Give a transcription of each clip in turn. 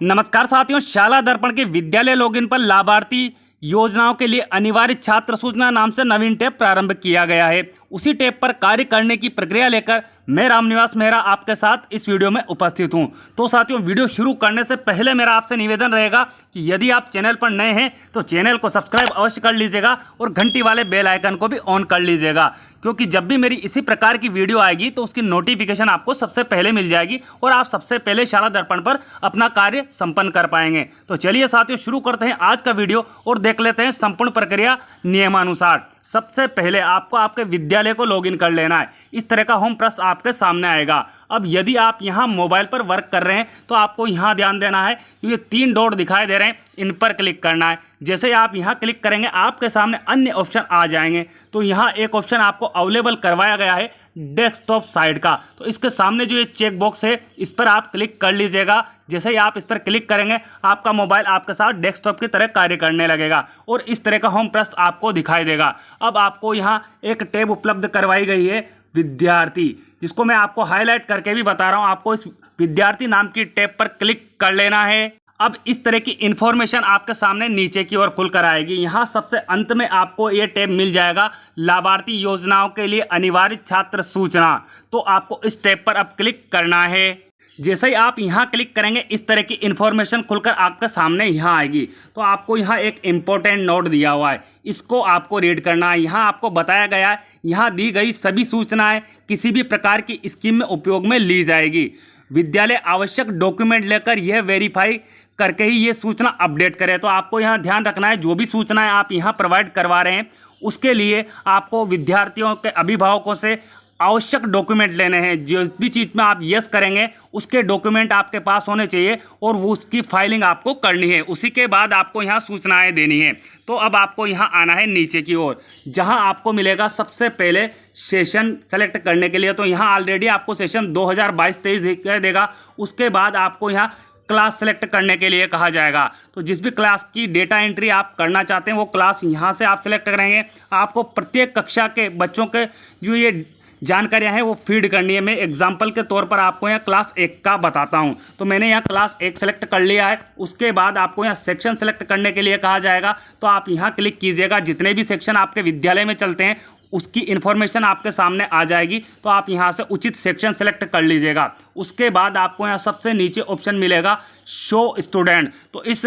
नमस्कार साथियों, शाला दर्पण के विद्यालय लॉगिन पर लाभार्थी योजनाओं के लिए अनिवार्य छात्र सूचना नाम से नवीन टैब प्रारंभ किया गया है। उसी टैब पर कार्य करने की प्रक्रिया लेकर मैं रामनिवास मेहरा आपके साथ इस वीडियो में उपस्थित हूं। तो साथियों, वीडियो शुरू करने से पहले मेरा आपसे निवेदन रहेगा कि यदि आप चैनल पर नए हैं तो चैनल को सब्सक्राइब अवश्य कर लीजिएगा और घंटी वाले बेल आइकन को भी ऑन कर लीजिएगा, क्योंकि जब भी मेरी इसी प्रकार की वीडियो आएगी तो उसकी नोटिफिकेशन आपको सबसे पहले मिल जाएगी और आप सबसे पहले शाला दर्पण पर अपना कार्य संपन्न कर पाएंगे। तो चलिए साथियों, शुरू करते हैं आज का वीडियो और देख लेते हैं संपूर्ण प्रक्रिया नियमानुसार। सबसे पहले आपको आपके विद्यालय को लॉगिन कर लेना है। इस तरह का होम पृष्ठ आपके सामने आएगा। अब यदि आप यहां मोबाइल पर वर्क कर रहे हैं तो आपको यहां ध्यान देना है, ये 3 डॉट दिखाई दे रहे हैं, इन पर क्लिक करना है। जैसे आप यहां क्लिक करेंगे आपके सामने अन्य ऑप्शन आ जाएंगे। तो यहां एक ऑप्शन आपको अवेलेबल करवाया गया है डेस्कटॉप साइट का, तो इसके सामने जो ये चेक बॉक्स है इस पर आप क्लिक कर लीजिएगा। जैसे ही आप इस पर क्लिक करेंगे आपका मोबाइल आपके साथ डेस्कटॉप की तरह कार्य करने लगेगा और इस तरह का होम पृष्ठ आपको दिखाई देगा। अब आपको यहाँ एक टैब उपलब्ध करवाई गई है विद्यार्थी, जिसको मैं आपको हाईलाइट करके भी बता रहा हूँ। आपको इस विद्यार्थी नाम की टैब पर क्लिक कर लेना है। अब इस तरह की इंफॉर्मेशन आपके सामने नीचे की ओर खुलकर आएगी। यहाँ सबसे अंत में आपको ये टैब मिल जाएगा, लाभार्थी योजनाओं के लिए अनिवार्य छात्र सूचना। तो आपको इस टैब पर अब क्लिक करना है। जैसे ही आप यहाँ क्लिक करेंगे इस तरह की इंफॉर्मेशन खुलकर आपके सामने यहाँ आएगी। तो आपको यहाँ एक इम्पोर्टेंट नोट दिया हुआ है, इसको आपको रीड करना है। यहाँ आपको बताया गया है यहाँ दी गई सभी सूचनाएं किसी भी प्रकार की स्कीम में उपयोग में ली जाएगी। विद्यालय आवश्यक डॉक्यूमेंट लेकर यह वेरीफाई करके ही ये सूचना अपडेट करें। तो आपको यहाँ ध्यान रखना है, जो भी सूचनाएं आप यहाँ प्रोवाइड करवा रहे हैं उसके लिए आपको विद्यार्थियों के अभिभावकों से आवश्यक डॉक्यूमेंट लेने हैं। जिस भी चीज़ में आप यस करेंगे उसके डॉक्यूमेंट आपके पास होने चाहिए और वो उसकी फाइलिंग आपको करनी है। उसी के बाद आपको यहाँ सूचनाएं देनी है। तो अब आपको यहाँ आना है नीचे की ओर, जहाँ आपको मिलेगा सबसे पहले सेशन सेलेक्ट करने के लिए। तो यहाँ ऑलरेडी आपको सेशन 2022-23 देगा। उसके बाद आपको यहाँ क्लास सेलेक्ट करने के लिए कहा जाएगा। तो जिस भी क्लास की डेटा एंट्री आप करना चाहते हैं वो क्लास यहाँ से आप सेलेक्ट करेंगे। आपको प्रत्येक कक्षा के बच्चों के जो ये जानकारियां हैं वो फीड करनी है। मैं एग्जाम्पल के तौर पर आपको यहाँ क्लास 1 का बताता हूँ। तो मैंने यहाँ क्लास 1 सेलेक्ट कर लिया है। उसके बाद आपको यहाँ सेक्शन सेलेक्ट करने के लिए कहा जाएगा। तो आप यहाँ क्लिक कीजिएगा। जितने भी सेक्शन आपके विद्यालय में चलते हैं उसकी इन्फॉर्मेशन आपके सामने आ जाएगी। तो आप यहाँ से उचित सेक्शन सेलेक्ट कर लीजिएगा। उसके बाद आपको यहाँ सबसे नीचे ऑप्शन मिलेगा शो स्टूडेंट। तो इस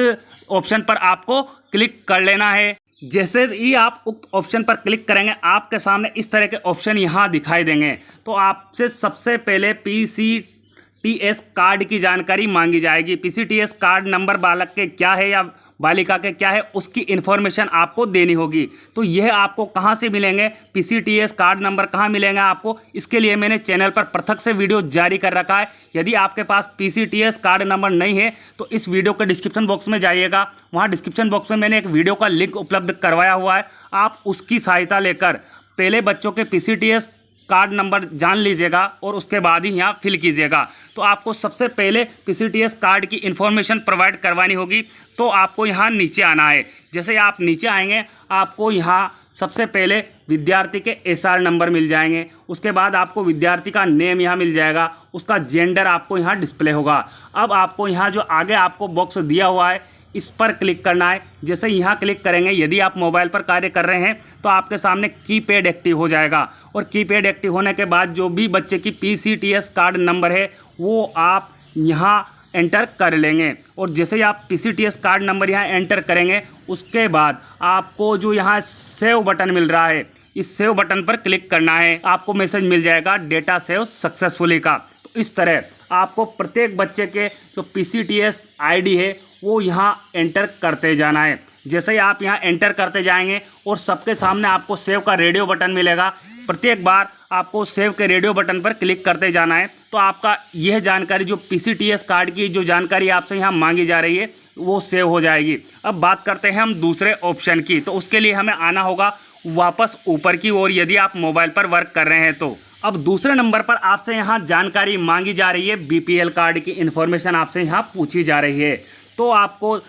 ऑप्शन पर आपको क्लिक कर लेना है। जैसे ही आप उक्त ऑप्शन पर क्लिक करेंगे आपके सामने इस तरह के ऑप्शन यहाँ दिखाई देंगे। तो आपसे सबसे पहले PCTS कार्ड की जानकारी मांगी जाएगी। PCTS कार्ड नंबर बालक के क्या है या बालिका के क्या है उसकी इन्फॉर्मेशन आपको देनी होगी। तो यह आपको कहाँ से मिलेंगे, PCTS कार्ड नंबर कहाँ मिलेंगे आपको, इसके लिए मैंने चैनल पर पृथक से वीडियो जारी कर रखा है। यदि आपके पास PCTS कार्ड नंबर नहीं है तो इस वीडियो के डिस्क्रिप्शन बॉक्स में जाइएगा। वहाँ डिस्क्रिप्शन बॉक्स में मैंने एक वीडियो का लिंक उपलब्ध करवाया हुआ है। आप उसकी सहायता लेकर पहले बच्चों के PCTS कार्ड नंबर जान लीजिएगा और उसके बाद ही यहाँ फिल कीजिएगा। तो आपको सबसे पहले PCTS कार्ड की इन्फॉर्मेशन प्रोवाइड करवानी होगी। तो आपको यहाँ नीचे आना है। जैसे आप नीचे आएंगे आपको यहाँ सबसे पहले विद्यार्थी के SR नंबर मिल जाएंगे। उसके बाद आपको विद्यार्थी का नेम यहाँ मिल जाएगा, उसका जेंडर आपको यहाँ डिस्प्ले होगा। अब आपको यहाँ जो आगे आपको बॉक्स दिया हुआ है इस पर क्लिक करना है। जैसे यहाँ क्लिक करेंगे, यदि आप मोबाइल पर कार्य कर रहे हैं तो आपके सामने कीपैड एक्टिव हो जाएगा और कीपैड एक्टिव होने के बाद जो भी बच्चे की PCTS कार्ड नंबर है वो आप यहाँ एंटर कर लेंगे। और जैसे ही आप PCTS कार्ड नंबर यहाँ एंटर करेंगे उसके बाद आपको जो यहाँ सेव बटन मिल रहा है इस सेव बटन पर क्लिक करना है। आपको मैसेज मिल जाएगा डेटा सेव सक्सेसफुली का। तो इस तरह आपको प्रत्येक बच्चे के जो PCTS ID है वो यहाँ एंटर करते जाना है। जैसे ही आप यहाँ एंटर करते जाएंगे और सबके सामने आपको सेव का रेडियो बटन मिलेगा। प्रत्येक बार आपको सेव के रेडियो बटन पर क्लिक करते जाना है। तो आपका यह जानकारी जो PCTS कार्ड की जो जानकारी आपसे यहाँ मांगी जा रही है वो सेव हो जाएगी। अब बात करते हैं हम दूसरे ऑप्शन की। तो उसके लिए हमें आना होगा वापस ऊपर की ओर, यदि आप मोबाइल पर वर्क कर रहे हैं तो। अब दूसरे नंबर पर आपसे यहाँ जानकारी मांगी जा रही है, BPL कार्ड की इन्फॉर्मेशन आपसे यहाँ पूछी जा रही है। तो आपको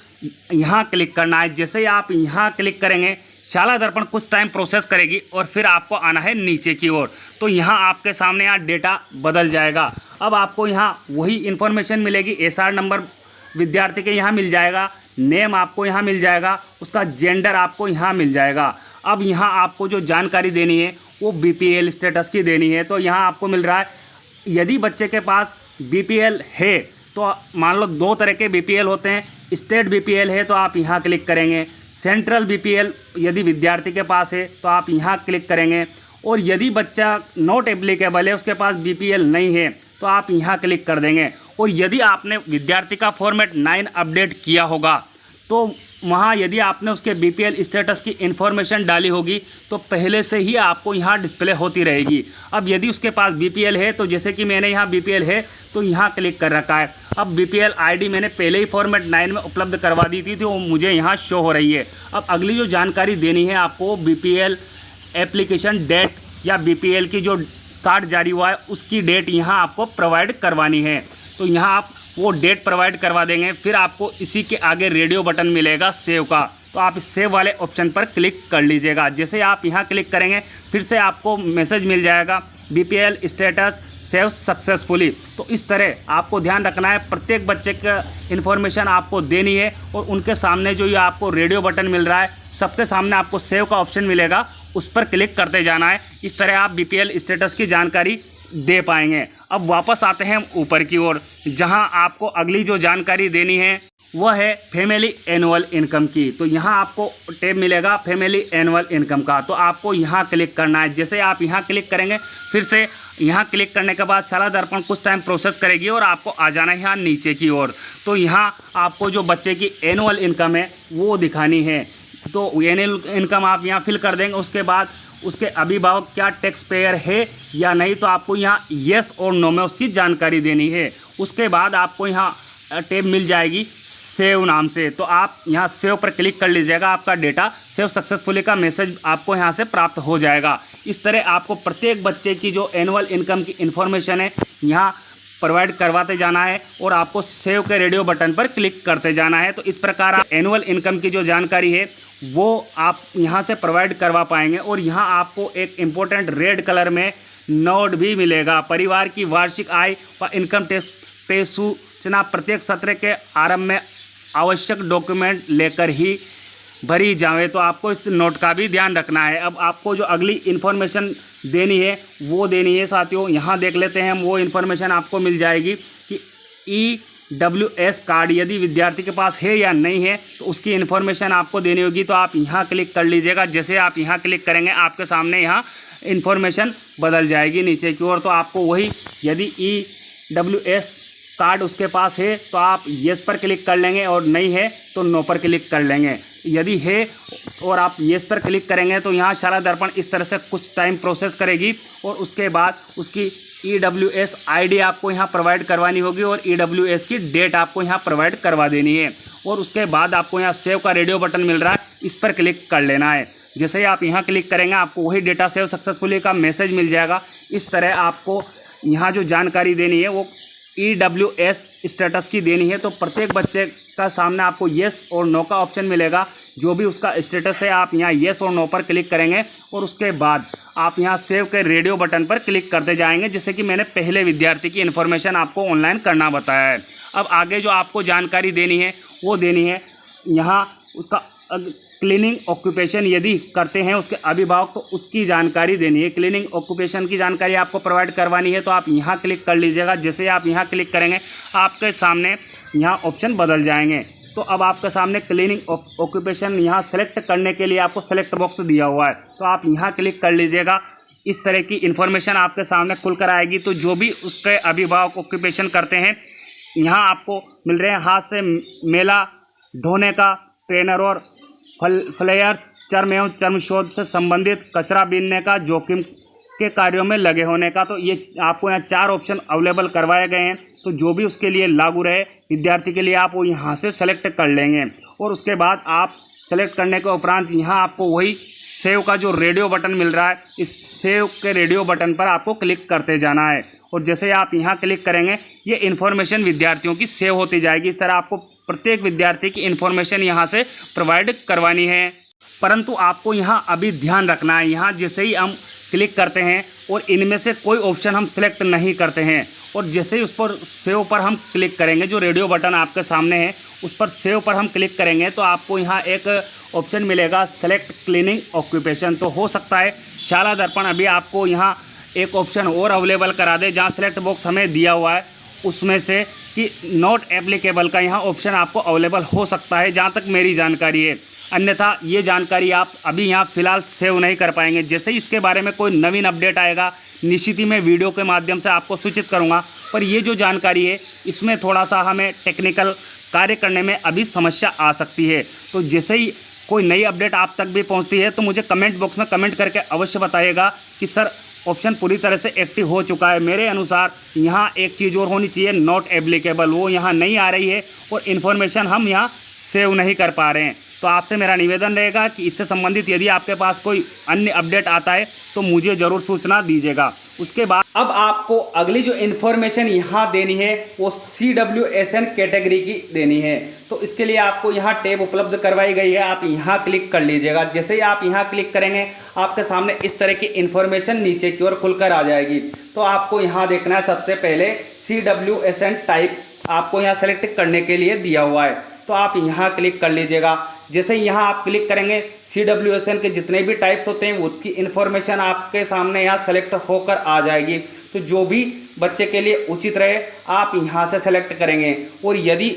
यहाँ क्लिक करना है। जैसे ही आप यहाँ क्लिक करेंगे शाला दर्पण कुछ टाइम प्रोसेस करेगी और फिर आपको आना है नीचे की ओर। तो यहाँ आपके सामने यहाँ डेटा बदल जाएगा। अब आपको यहाँ वही इन्फॉर्मेशन मिलेगी, SR नंबर विद्यार्थी के यहाँ मिल जाएगा, नेम आपको यहाँ मिल जाएगा, उसका जेंडर आपको यहाँ मिल जाएगा। अब यहाँ आपको जो जानकारी देनी है वो बीपीएल स्टेटस की देनी है। तो यहाँ आपको मिल रहा है, यदि बच्चे के पास बीपीएल है तो मान लो 2 तरह के बीपीएल होते हैं, स्टेट बीपीएल है तो आप यहाँ क्लिक करेंगे, सेंट्रल बीपीएल यदि विद्यार्थी के पास है तो आप यहाँ क्लिक करेंगे, और यदि बच्चा नॉट एप्लीकेबल है, उसके पास बीपीएल नहीं है तो आप यहाँ क्लिक कर देंगे। और यदि आपने विद्यार्थी का फॉर्मेट 9 अपडेट किया होगा तो वहाँ यदि आपने उसके बीपीएल स्टेटस की इन्फॉर्मेशन डाली होगी तो पहले से ही आपको यहाँ डिस्प्ले होती रहेगी। अब यदि उसके पास बीपीएल है तो जैसे कि मैंने यहाँ बीपीएल है तो यहाँ क्लिक कर रखा है। अब बीपीएल आईडी मैंने पहले ही फॉर्मेट 9 में उपलब्ध करवा दी थी तो वो मुझे यहाँ शो हो रही है। अब अगली जो जानकारी देनी है आपको, बीपीएल एप्लीकेशन डेट या बीपीएल की जो कार्ड जारी हुआ है उसकी डेट यहाँ आपको प्रोवाइड करवानी है। तो यहाँ आप वो डेट प्रोवाइड करवा देंगे। फिर आपको इसी के आगे रेडियो बटन मिलेगा सेव का, तो आप इस सेव वाले ऑप्शन पर क्लिक कर लीजिएगा। जैसे आप यहाँ क्लिक करेंगे फिर से आपको मैसेज मिल जाएगा, बीपीएल स्टेटस सेव सक्सेसफुली। तो इस तरह आपको ध्यान रखना है, प्रत्येक बच्चे का इन्फॉर्मेशन आपको देनी है और उनके सामने जो ये आपको रेडियो बटन मिल रहा है, सबके सामने आपको सेव का ऑप्शन मिलेगा, उस पर क्लिक करते जाना है। इस तरह आप बीपीएल स्टेटस की जानकारी दे पाएंगे। अब वापस आते हैं ऊपर की ओर, जहां आपको अगली जो जानकारी देनी है वह है फैमिली एनुअल इनकम की। तो यहाँ आपको टैब मिलेगा फैमिली एनुअल इनकम का, तो आपको यहाँ क्लिक करना है। जैसे आप यहाँ क्लिक करेंगे फिर से यहाँ क्लिक करने के बाद शाला दर्पण कुछ टाइम प्रोसेस करेगी और आपको आ जाना है यहाँ नीचे की ओर। तो यहाँ आपको जो बच्चे की एनुअल इनकम है वो दिखानी है। तो एनुअल इनकम आप यहाँ फिल कर देंगे। उसके बाद उसके अभिभावक क्या टैक्स पेयर है या नहीं, तो आपको यहाँ येस और नो में उसकी जानकारी देनी है। उसके बाद आपको यहाँ टैब मिल जाएगी सेव नाम से, तो आप यहाँ सेव पर क्लिक कर लीजिएगा। आपका डेटा सेव सक्सेसफुली का मैसेज आपको यहाँ से प्राप्त हो जाएगा। इस तरह आपको प्रत्येक बच्चे की जो एनुअल इनकम की इन्फॉर्मेशन है यहाँ प्रोवाइड करवाते जाना है और आपको सेव के रेडियो बटन पर क्लिक करते जाना है। तो इस प्रकार आप एनुअल इनकम की जो जानकारी है वो आप यहाँ से प्रोवाइड करवा पाएंगे। और यहाँ आपको एक इम्पोर्टेंट रेड कलर में नोट भी मिलेगा, परिवार की वार्षिक आय व इनकम टैक्स पे सूचना प्रत्येक सत्र के आरंभ में आवश्यक डॉक्यूमेंट लेकर ही भरी जाए। तो आपको इस नोट का भी ध्यान रखना है। अब आपको जो अगली इन्फॉर्मेशन देनी है वो देनी है साथियों, यहाँ देख लेते हैं हम। वो इन्फॉर्मेशन आपको मिल जाएगी कि EWS कार्ड यदि विद्यार्थी के पास है या नहीं है, तो उसकी इन्फॉर्मेशन आपको देनी होगी। तो आप यहाँ क्लिक कर लीजिएगा। जैसे आप यहाँ क्लिक करेंगे आपके सामने यहाँ इन्फॉर्मेशन बदल जाएगी नीचे की ओर। तो आपको वही, यदि EWS कार्ड उसके पास है तो आप येस पर क्लिक कर लेंगे और नहीं है तो नो पर क्लिक कर लेंगे। यदि है और आप येस पर क्लिक करेंगे तो यहाँ शाला दर्पण इस तरह से कुछ टाइम प्रोसेस करेगी और उसके बाद उसकी EWS आईडी आपको यहाँ प्रोवाइड करवानी होगी और EWS की डेट आपको यहाँ प्रोवाइड करवा देनी है। और उसके बाद आपको यहाँ सेव का रेडियो बटन मिल रहा है, इस पर क्लिक कर लेना है। जैसे ही आप यहाँ क्लिक करेंगे आपको वही डेटा सेव सक्सेसफुली का मैसेज मिल जाएगा। इस तरह आपको यहाँ जो जानकारी देनी है वो EWS स्टेटस की देनी है। तो प्रत्येक बच्चे का सामने आपको येस और नो का ऑप्शन मिलेगा। जो भी उसका स्टेटस है आप यहाँ येस और नो पर क्लिक करेंगे और उसके बाद आप यहाँ सेव के रेडियो बटन पर क्लिक करते जाएंगे, जैसे कि मैंने पहले विद्यार्थी की इन्फॉर्मेशन आपको ऑनलाइन करना बताया है। अब आगे जो आपको जानकारी देनी है वो देनी है यहाँ उसका क्लीनिंग ऑक्यूपेशन यदि करते हैं उसके अभिभावक, तो उसकी जानकारी देनी है। क्लीनिंग ऑक्यूपेशन की जानकारी आपको प्रोवाइड करवानी है। तो आप यहाँ क्लिक कर लीजिएगा। जैसे आप यहाँ क्लिक करेंगे आपके सामने यहाँ ऑप्शन बदल जाएंगे। तो अब आपके सामने क्लीनिंग ऑक्यूपेशन यहाँ सेलेक्ट करने के लिए आपको सेलेक्ट बॉक्स दिया हुआ है, तो आप यहाँ क्लिक कर लीजिएगा। इस तरह की इन्फॉर्मेशन आपके सामने खुलकर आएगी। तो जो भी उसके अभिभावक ऑक्यूपेशन करते हैं यहाँ आपको मिल रहे हैं हाथ से मेला ढोने का, ट्रेनर और फ्लायर्स, चर्म एवं चर्म शोध से संबंधित, कचरा बीनने का, जोखिम के कार्यों में लगे होने का। तो ये आपको यहाँ 4 ऑप्शन अवेलेबल करवाए गए हैं। तो जो भी उसके लिए लागू रहे विद्यार्थी के लिए आप वो यहाँ से सेलेक्ट कर लेंगे। और उसके बाद आप सेलेक्ट करने के उपरांत यहाँ आपको वही सेव का जो रेडियो बटन मिल रहा है, इस सेव के रेडियो बटन पर आपको क्लिक करते जाना है। और जैसे आप यहाँ क्लिक करेंगे ये इन्फॉर्मेशन विद्यार्थियों की सेव होती जाएगी। इस तरह आपको प्रत्येक विद्यार्थी की इन्फॉर्मेशन यहाँ से प्रोवाइड करवानी है। परंतु आपको यहाँ अभी ध्यान रखना है, यहाँ जैसे ही हम क्लिक करते हैं और इनमें से कोई ऑप्शन हम सिलेक्ट नहीं करते हैं और जैसे ही उस पर सेव पर हम क्लिक करेंगे, जो रेडियो बटन आपके सामने है उस पर सेव पर हम क्लिक करेंगे तो आपको यहाँ एक ऑप्शन मिलेगा सेलेक्ट क्लीनिंग ऑक्यूपेशन। तो हो सकता है शाला दर्पण अभी आपको यहाँ एक ऑप्शन और अवेलेबल करा दे, जहाँ सेलेक्ट बॉक्स हमें दिया हुआ है उसमें से कि नॉट एप्लीकेबल का यहाँ ऑप्शन आपको अवेलेबल हो सकता है, जहाँ तक मेरी जानकारी है। अन्यथा ये जानकारी आप अभी यहाँ फ़िलहाल सेव नहीं कर पाएंगे। जैसे ही इसके बारे में कोई नवीन अपडेट आएगा निश्चित ही मैं वीडियो के माध्यम से आपको सूचित करूँगा। पर ये जो जानकारी है इसमें थोड़ा सा हमें टेक्निकल कार्य करने में अभी समस्या आ सकती है। तो जैसे ही कोई नई अपडेट आप तक भी पहुँचती है तो मुझे कमेंट बॉक्स में कमेंट करके अवश्य बताइएगा कि सर ऑप्शन पूरी तरह से एक्टिव हो चुका है। मेरे अनुसार यहाँ एक चीज़ और होनी चाहिए, नॉट एप्लीकेबल, वो यहाँ नहीं आ रही है और इन्फॉर्मेशन हम यहाँ सेव नहीं कर पा रहे हैं। तो आपसे मेरा निवेदन रहेगा कि इससे संबंधित यदि आपके पास कोई अन्य अपडेट आता है तो मुझे ज़रूर सूचना दीजिएगा। उसके बाद अब आपको अगली जो इन्फॉर्मेशन यहाँ देनी है वो CWSN कैटेगरी की देनी है। तो इसके लिए आपको यहाँ टैब उपलब्ध करवाई गई है, आप यहाँ क्लिक कर लीजिएगा। जैसे ही आप यहाँ क्लिक करेंगे आपके सामने इस तरह की इन्फॉर्मेशन नीचे की ओर खुलकर आ जाएगी। तो आपको यहाँ देखना है सबसे पहले CWSN टाइप आपको यहाँ सेलेक्ट करने के लिए दिया हुआ है, तो आप यहाँ क्लिक कर लीजिएगा। जैसे ही यहाँ आप क्लिक करेंगे CWSN के जितने भी टाइप्स होते हैं उसकी इन्फॉर्मेशन आपके सामने यहाँ सेलेक्ट होकर आ जाएगी। तो जो भी बच्चे के लिए उचित रहे आप यहाँ से सेलेक्ट करेंगे। और यदि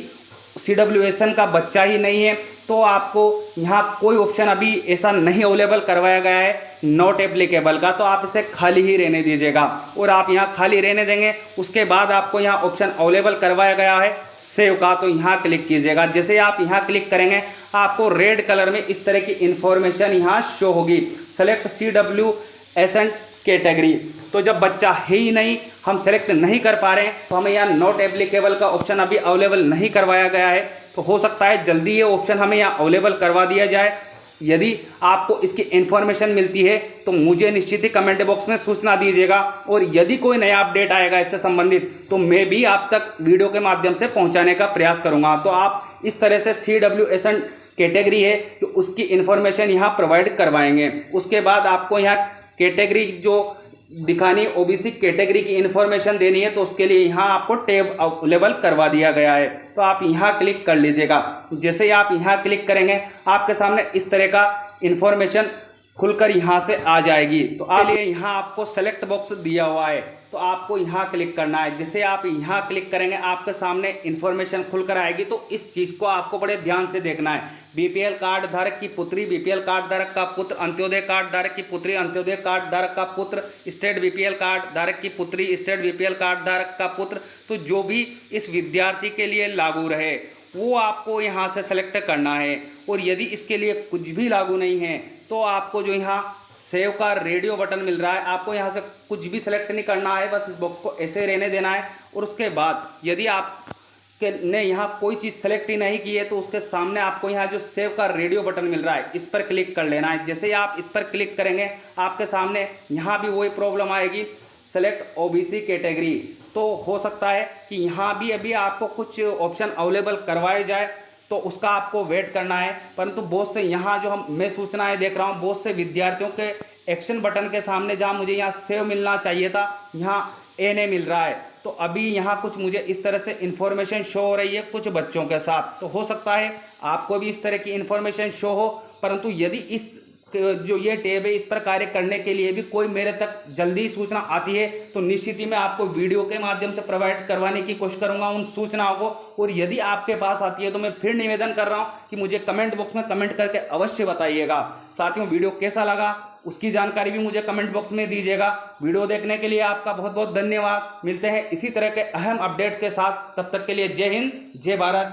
CWSN का बच्चा ही नहीं है तो आपको यहाँ कोई ऑप्शन अभी ऐसा नहीं अवेलेबल करवाया गया है नॉट एप्लीकेबल का, तो आप इसे खाली ही रहने दीजिएगा। और आप यहाँ खाली रहने देंगे उसके बाद आपको यहाँ ऑप्शन अवेलेबल करवाया गया है सेव का, तो यहाँ क्लिक कीजिएगा। जैसे आप यहाँ क्लिक करेंगे आपको रेड कलर में इस तरह की इन्फॉर्मेशन यहाँ शो होगी, सेलेक्ट CWSN कैटेगरी। तो जब बच्चा है ही नहीं, हम सेलेक्ट नहीं कर पा रहे हैं तो हमें यहाँ नॉट एप्लीकेबल का ऑप्शन अभी अवेलेबल नहीं करवाया गया है। तो हो सकता है जल्दी ये ऑप्शन हमें यहाँ अवेलेबल करवा दिया जाए। यदि आपको इसकी इन्फॉर्मेशन मिलती है तो मुझे निश्चित ही कमेंट बॉक्स में सूचना दीजिएगा। और यदि कोई नया अपडेट आएगा इससे संबंधित तो मैं भी आप तक वीडियो के माध्यम से पहुंचाने का प्रयास करूंगा। तो आप इस तरह से CWSN कैटेगरी है कि उसकी इन्फॉर्मेशन यहाँ प्रोवाइड करवाएंगे। उसके बाद आपको यहाँ कैटेगरी जो दिखानी OBC कैटेगरी की इन्फॉर्मेशन देनी है तो उसके लिए यहाँ आपको टैब अवेलेबल करवा दिया गया है, तो आप यहाँ क्लिक कर लीजिएगा। जैसे ही आप यहाँ क्लिक करेंगे आपके सामने इस तरह का इन्फॉर्मेशन खुलकर यहाँ से आ जाएगी। तो आपके लिए यहाँ आपको सेलेक्ट बॉक्स दिया हुआ है तो आपको यहाँ क्लिक करना है। जैसे आप यहाँ क्लिक करेंगे आपके सामने इन्फॉर्मेशन खुलकर आएगी। तो इस चीज़ को आपको बड़े ध्यान से देखना है। BPL कार्ड धारक की पुत्री, BPL कार्ड धारक का पुत्र, अंत्योदय कार्ड धारक की पुत्री, अंत्योदय कार्ड धारक का पुत्र, स्टेट BPL कार्ड धारक की पुत्री, स्टेट BPL कार्ड धारक का पुत्र, तो जो भी इस विद्यार्थी के लिए लागू रहे वो आपको यहाँ से सेलेक्ट करना है। और यदि इसके लिए कुछ भी लागू नहीं है तो आपको जो यहाँ सेव का रेडियो बटन मिल रहा है आपको यहाँ से कुछ भी सेलेक्ट नहीं करना है, बस इस बॉक्स को ऐसे रहने देना है। और उसके बाद यदि आप ने यहाँ कोई चीज़ सेलेक्ट ही नहीं की है तो उसके सामने आपको यहाँ जो सेव का रेडियो बटन मिल रहा है इस पर क्लिक कर लेना है। जैसे ही आप इस पर क्लिक करेंगे आपके सामने यहाँ भी वही प्रॉब्लम आएगी, सेलेक्ट OBC कैटेगरी। तो हो सकता है कि यहाँ भी अभी आपको कुछ ऑप्शन अवेलेबल करवाए जाए तो उसका आपको वेट करना है। परंतु बहुत से यहाँ जो मैं सूचनाएं देख रहा हूँ बहुत से विद्यार्थियों के एक्शन बटन के सामने जहाँ मुझे यहाँ सेव मिलना चाहिए था यहाँ A नहीं मिल रहा है। तो अभी यहाँ कुछ मुझे इस तरह से इन्फॉर्मेशन शो हो रही है कुछ बच्चों के साथ। तो हो सकता है आपको भी इस तरह की इन्फॉर्मेशन शो हो, परंतु यदि इस जो ये टैब है इस पर कार्य करने के लिए भी कोई मेरे तक जल्दी सूचना आती है तो निश्चित ही मैं आपको वीडियो के माध्यम से प्रोवाइड करवाने की कोशिश करूंगा उन सूचनाओं को। और यदि आपके पास आती है तो मैं फिर निवेदन कर रहा हूं कि मुझे कमेंट बॉक्स में कमेंट करके अवश्य बताइएगा। साथियों वीडियो कैसा लगा उसकी जानकारी भी मुझे कमेंट बॉक्स में दीजिएगा। वीडियो देखने के लिए आपका बहुत बहुत धन्यवाद। मिलते हैं इसी तरह के अहम अपडेट के साथ, तब तक के लिए जय हिंद जय भारत।